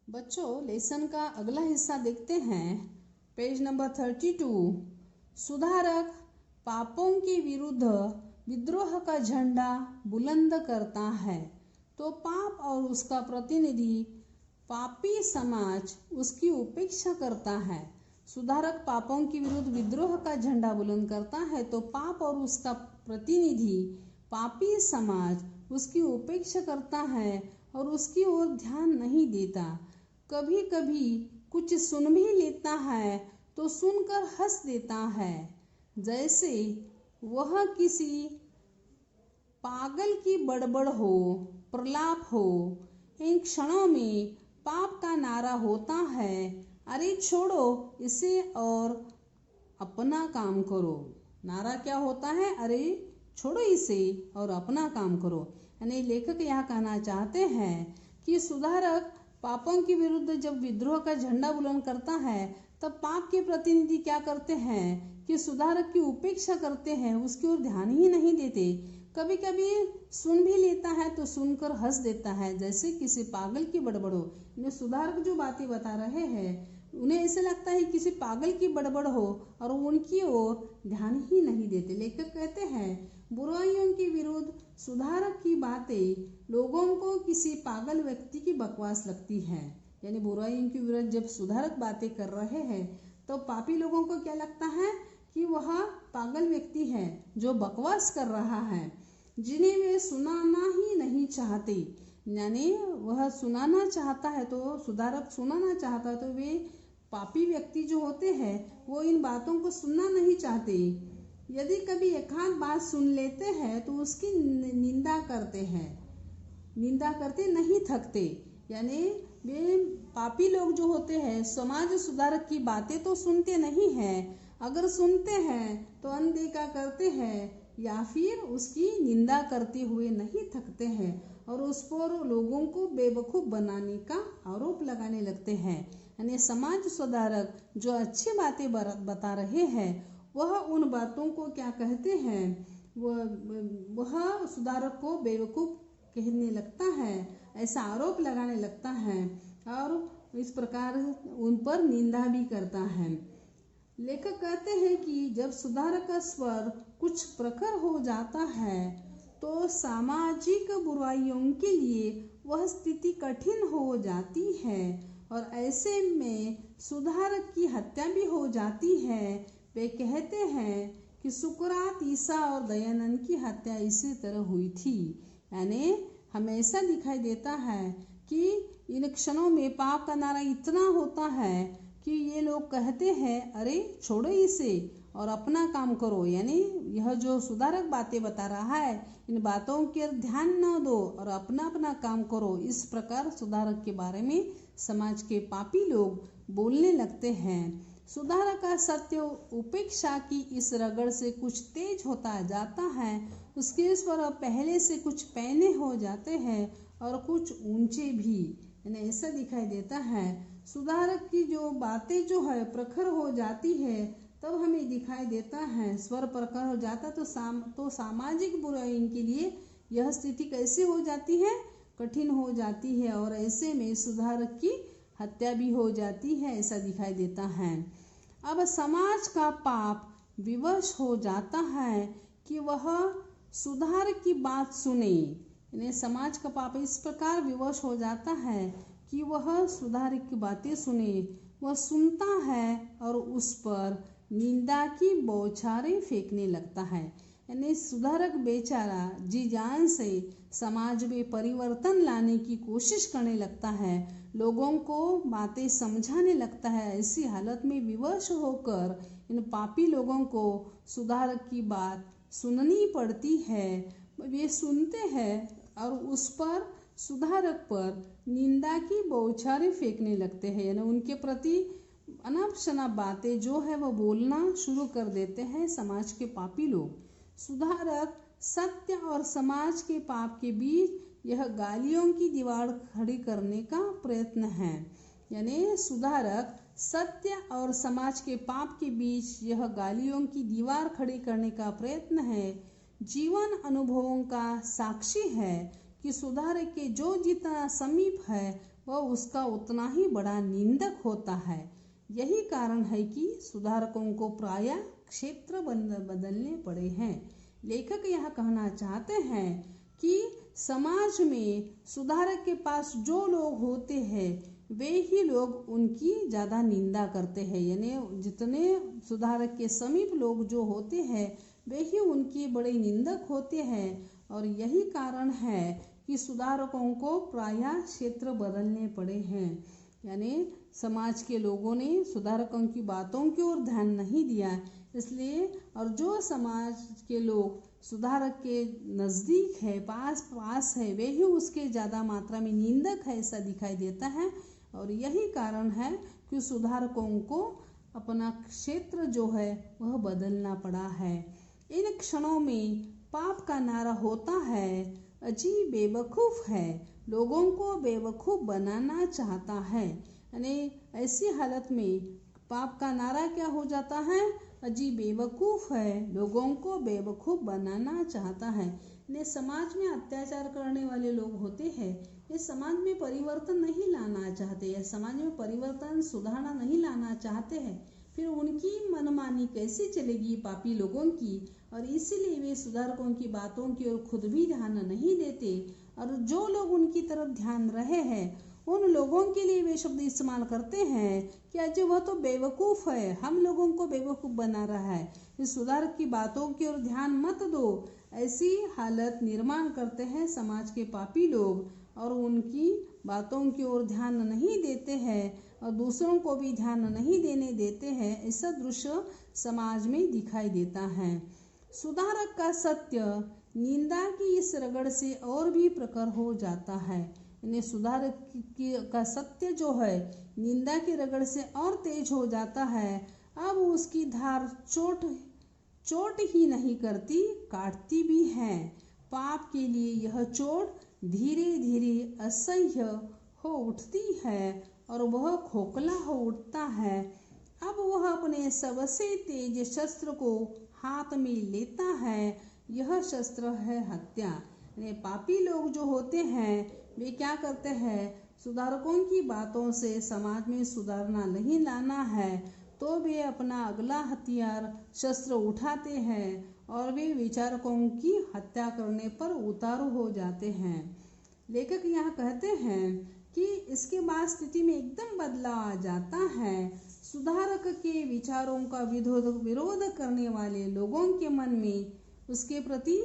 बच्चों, लेसन का अगला हिस्सा देखते हैं। Page number 32। सुधारक पापों के विरुद्ध विद्रोह का झंडा बुलंद करता है तो पाप और उसका प्रतिनिधि पापी समाज उसकी उपेक्षा करता है। सुधारक पापों के विरुद्ध विद्रोह का झंडा बुलंद करता है तो पाप और उसका प्रतिनिधि पापी समाज उसकी उपेक्षा करता है और उसकी ओर ध्यान नहीं देता। कभी कभी कुछ सुन भी लेता है तो सुनकर हंस देता है, जैसे वह किसी पागल की बड़बड़ हो, प्रलाप हो। इन क्षणों में पाप का नारा होता है, अरे छोड़ो इसे और अपना काम करो। नारा क्या होता है? अरे छोड़ो इसे और अपना काम करो। यानी लेखक यह कहना चाहते हैं कि सुधारक पापों के विरुद्ध जब विद्रोह का झंडा बुलंद करता है तब पाप के प्रतिनिधि क्या करते हैं कि सुधारक की उपेक्षा करते हैं, उसकी ओर ध्यान ही नहीं देते। कभी कभी सुन भी लेता है तो सुनकर हंस देता है, जैसे किसी पागल की बड़बड़ हो। सुधारक जो बातें बता रहे हैं उन्हें ऐसे लगता है किसी पागल की बड़बड़ हो और उनकी ओर ध्यान ही नहीं देते। लेखक कहते हैं बुराइयों के विरुद्ध सुधारक की बातें लोगों को किसी पागल व्यक्ति की बकवास लगती है। यानी बुराइयों के विरुद्ध जब सुधारक बातें कर रहे हैं तो पापी लोगों को क्या लगता है कि वह पागल व्यक्ति है जो बकवास कर रहा है, जिन्हें वे सुनाना ही नहीं चाहते। यानी वह सुनाना चाहता है तो सुधारक सुनाना चाहता है तो वे पापी व्यक्ति जो होते हैं वो इन बातों को सुनना नहीं चाहते। यदि कभी एक आध बात सुन लेते हैं तो उसकी निंदा करते हैं, निंदा करते नहीं थकते। यानी वे पापी लोग जो होते हैं समाज सुधारक की बातें तो सुनते नहीं हैं, अगर सुनते हैं तो अनदेखा करते हैं या फिर उसकी निंदा करते हुए नहीं थकते हैं और उस पर लोगों को बेवकूफ़ बनाने का आरोप लगाने लगते हैं। यानी समाज सुधारक जो अच्छी बातें बता रहे हैं वह उन बातों को क्या कहते हैं, वह सुधारक को बेवकूफ़ कहने लगता है, ऐसा आरोप लगाने लगता है और इस प्रकार उन पर निंदा भी करता है। लेखक कहते हैं कि जब सुधारक का स्वर कुछ प्रखर हो जाता है तो सामाजिक बुराइयों के लिए वह स्थिति कठिन हो जाती है और ऐसे में सुधारक की हत्या भी हो जाती है। वे कहते हैं कि सुकरात, ईसा और दयानंद की हत्या इसी तरह हुई थी। यानी हमेशा दिखाई देता है कि इन क्षणों में पाप का नारा इतना होता है कि ये लोग कहते हैं अरे छोड़ो इसे और अपना काम करो। यानी यह जो सुधारक बातें बता रहा है इन बातों के ध्यान न दो और अपना अपना काम करो। इस प्रकार सुधारक के बारे में समाज के पापी लोग बोलने लगते हैं। सुधारक का सत्य उपेक्षा की इस रगड़ से कुछ तेज होता जाता है, उसके स्वर पहले से कुछ पैने हो जाते हैं और कुछ ऊंचे भी। यानी ऐसा दिखाई देता है सुधारक की जो बातें जो है प्रखर हो जाती है तब हमें दिखाई देता है स्वर प्रखर हो जाता तो सामाजिक बुराई के लिए यह स्थिति कैसे हो जाती है, कठिन हो जाती है और ऐसे में सुधारक की हत्या भी हो जाती है, ऐसा दिखाई देता है। अब समाज का पाप विवश हो जाता है कि वह सुधारक की बात सुने। यानी समाज का पाप इस प्रकार विवश हो जाता है कि वह सुधारक की बातें सुने। वह सुनता है और उस पर निंदा की बौछारें फेंकने लगता है। यानी सुधारक बेचारा जी जान से समाज में परिवर्तन लाने की कोशिश करने लगता है, लोगों को बातें समझाने लगता है। ऐसी हालत में विवश होकर इन पापी लोगों को सुधारक की बात सुननी पड़ती है। वे सुनते हैं और उस पर सुधारक पर निंदा की बौछारें फेंकने लगते हैं। यानी उनके प्रति अनाप शनाप बातें जो है वह बोलना शुरू कर देते हैं समाज के पापी लोग। सुधारक सत्य और समाज के पाप के बीच यह गालियों की दीवार खड़ी करने का प्रयत्न है। यानी सुधारक सत्य और समाज के पाप के बीच यह गालियों की दीवार खड़ी करने का प्रयत्न है। जीवन अनुभवों का साक्षी है कि सुधारक के जो जितना समीप है वह उसका उतना ही बड़ा निंदक होता है। यही कारण है कि सुधारकों को प्रायः क्षेत्र बदलने पड़े हैं। लेखक यह कहना चाहते हैं कि समाज में सुधारक के पास जो लोग होते हैं वे ही लोग उनकी ज़्यादा निंदा करते हैं, यानी जितने सुधारक के समीप लोग जो होते हैं वे ही उनकी बड़े निंदक होते हैं। और यही कारण है कि सुधारकों को प्रायः क्षेत्र बदलने पड़े हैं, यानी समाज के लोगों ने सुधारकों की बातों की ओर ध्यान नहीं दिया, इसलिए और जो समाज के लोग सुधारक के नज़दीक है, पास है, वे ही उसके ज़्यादा मात्रा में निंदक है, ऐसा दिखाई देता है। और यही कारण है कि सुधारकों को अपना क्षेत्र जो है वह बदलना पड़ा है। इन क्षणों में पाप का नारा होता है, अजीब बेवकूफ़ है, लोगों को बेवकूफ़ बनाना चाहता है। यानी ऐसी हालत में पाप का नारा क्या हो जाता है, अजीब बेवकूफ़ है, लोगों को बेवकूफ़ बनाना चाहता है। ये समाज में अत्याचार करने वाले लोग होते हैं, ये समाज में परिवर्तन नहीं लाना चाहते, या समाज में परिवर्तन सुधारना नहीं लाना चाहते हैं। फिर उनकी मनमानी कैसे चलेगी पापी लोगों की, और इसीलिए वे सुधारकों की बातों की ओर खुद भी ध्यान नहीं देते। और जो लोग उनकी तरफ ध्यान रहे हैं उन लोगों के लिए वे शब्द इस्तेमाल करते हैं कि अजय वह तो बेवकूफ़ है, हम लोगों को बेवकूफ़ बना रहा है, इस सुधारक की बातों की ओर ध्यान मत दो। ऐसी हालत निर्माण करते हैं समाज के पापी लोग और उनकी बातों की ओर ध्यान नहीं देते हैं और दूसरों को भी ध्यान नहीं देने देते हैं। ऐसा दृश्य समाज में दिखाई देता है। सुधारक का सत्य निंदा की इस रगड़ से और भी प्रखर हो जाता है। यानी सुधारक का सत्य जो है निंदा की रगड़ से और तेज हो जाता है। अब उसकी धार चोट ही नहीं करती, काटती भी है। पाप के लिए यह चोट धीरे धीरे असह्य हो उठती है और वह खोखला हो उठता है। अब वह अपने सबसे तेज शस्त्र को हाथ में लेता है। यह शस्त्र है हत्या। पापी लोग जो होते हैं वे क्या करते हैं, सुधारकों की बातों से समाज में सुधारना नहीं लाना है तो वे अपना अगला हथियार शस्त्र उठाते हैं और वे विचारकों की हत्या करने पर उतारू हो जाते हैं। लेखक यहाँ कहते हैं कि इसके बाद स्थिति में एकदम बदलाव आ जाता है। सुधारक के विचारों का विरोध करने वाले लोगों के मन में उसके प्रति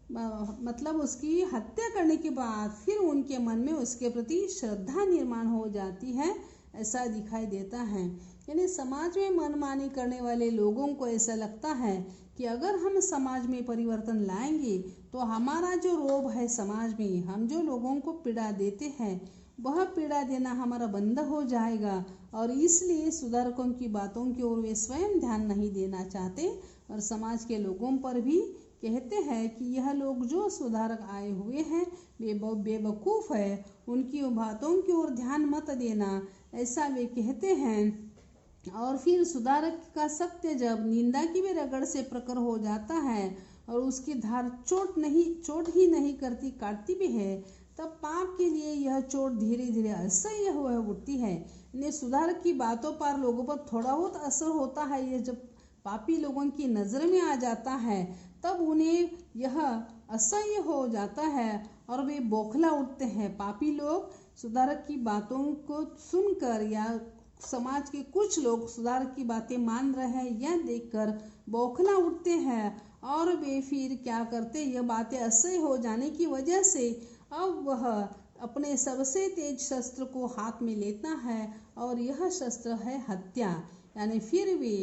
मतलब उसकी हत्या करने के बाद फिर उनके मन में उसके प्रति श्रद्धा निर्माण हो जाती है, ऐसा दिखाई देता है। यानी समाज में मनमानी करने वाले लोगों को ऐसा लगता है कि अगर हम समाज में परिवर्तन लाएंगे तो हमारा जो रोब है समाज में, हम जो लोगों को पीड़ा देते हैं वह पीड़ा देना हमारा बंद हो जाएगा। और इसलिए सुधारकों की बातों की ओर वे स्वयं ध्यान नहीं देना चाहते और समाज के लोगों पर भी कहते हैं कि यह लोग जो सुधारक आए हुए हैं वे बेवकूफ़ है, उनकी बातों की ओर ध्यान मत देना, ऐसा वे कहते हैं। और फिर सुधारक का सत्य जब निंदा की भी रगड़ से प्रखर हो जाता है और उसकी धार चोट ही नहीं करती, काटती भी है, तब पाप के लिए यह चोट धीरे धीरे असह्य हो उठती है। इन्हें सुधारक की बातों पर लोगों पर थोड़ा बहुत असर होता है। यह जब पापी लोगों की नज़र में आ जाता है तब उन्हें यह असह्य हो जाता है और वे बौखला उठते हैं। पापी लोग सुधारक की बातों को सुनकर या समाज के कुछ लोग सुधारक की बातें मान रहे हैं यह देखकर बौखला उठते हैं और वे फिर क्या करते, यह बातें असह्य हो जाने की वजह से अब वह अपने सबसे तेज शस्त्र को हाथ में लेता है और यह शस्त्र है हत्या। यानी फिर वे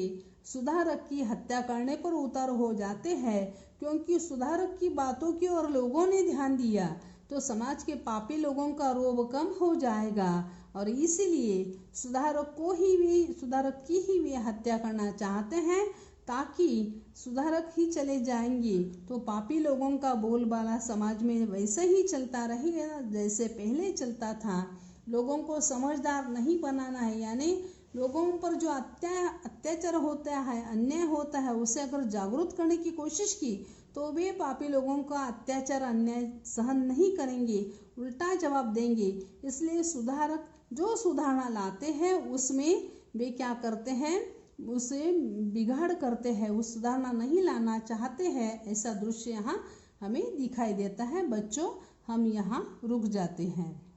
सुधारक की हत्या करने पर उतर हो जाते हैं, क्योंकि सुधारक की बातों की ओर लोगों ने ध्यान दिया तो समाज के पापी लोगों का रोब कम हो जाएगा और इसीलिए सुधारक की ही वे हत्या करना चाहते हैं ताकि सुधारक ही चले जाएंगे तो पापी लोगों का बोलबाला समाज में वैसे ही चलता रहेगा जैसे पहले चलता था। लोगों को समझदार नहीं बनाना है, यानी लोगों पर जो अत्याचार होता है, अन्याय होता है, उसे अगर जागरूक करने की कोशिश की तो वे पापी लोगों का अत्याचार अन्याय सहन नहीं करेंगे, उल्टा जवाब देंगे। इसलिए सुधारक जो सुधारणा लाते हैं उसमें वे क्या करते हैं, उसे बिगाड़ करते हैं, वो सुधारना नहीं लाना चाहते हैं। ऐसा दृश्य यहाँ हमें दिखाई देता है। बच्चों, हम यहाँ रुक जाते हैं।